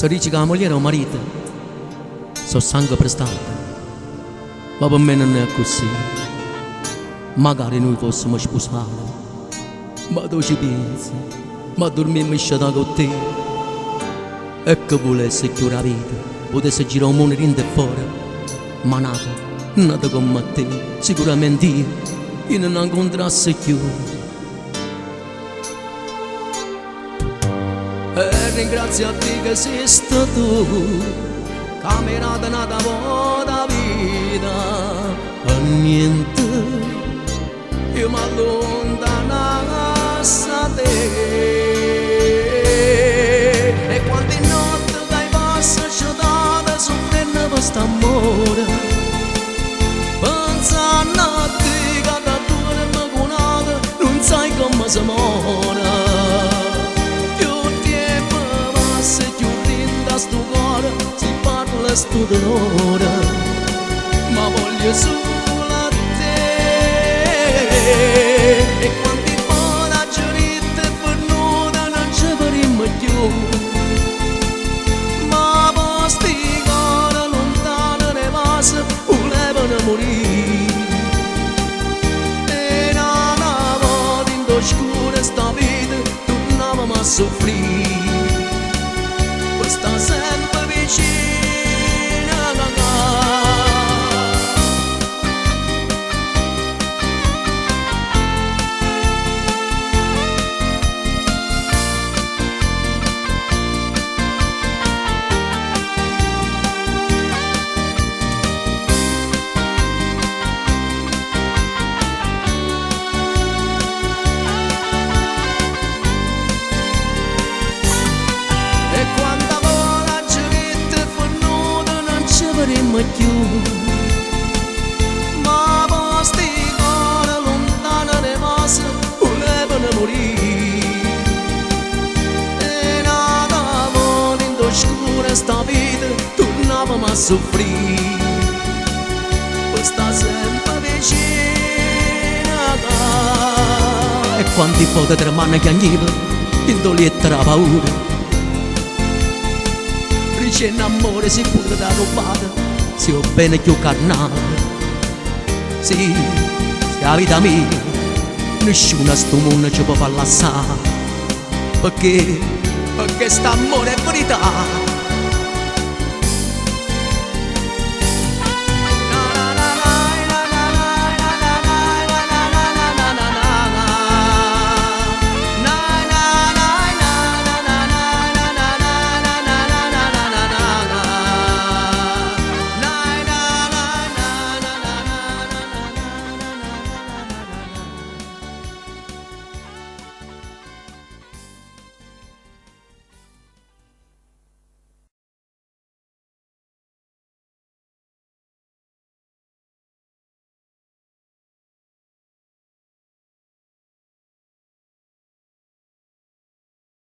Si dice che la moglie è un marito, so sangue prestato, ma per me non è così. Magari noi fossimo sposati, ma tu ci pensi, ma dormiamo sciata con te. E che volessi chiudere la vita, potessi girare un mondo in e fuori, ma nato come te, sicuramente io non incontrassi più. E ringrazio a te che sei stato tu, camminata nata vuota vita, e niente, io mi allontanassi da te. E quante notti che hai passato sciatate soffrendo per quest'amore, pensando a te che da tu non mi conosci, non sai come si muore. Sto dolore, ma voglio solo a te. E quanti foraggi ritte per noi non ci faremo più, ma posti cuore lontano ne passa volevano morire. E una volta in oscura sta vita tornavamo a soffrire, questa sempre vicino. Più, ma posti cuore lontano ne passa volevano morire. E nata volta in oscura sta vita tornavamo a soffrire, questa sempre vicina. E quanti foto di mano che andiva in dolietta la paura, riceve amore si pure da rubata, se ho bene più carnale. Sì, se la vita mia nessuno a sto mondo ci può far lassare, perché st'amore è verità.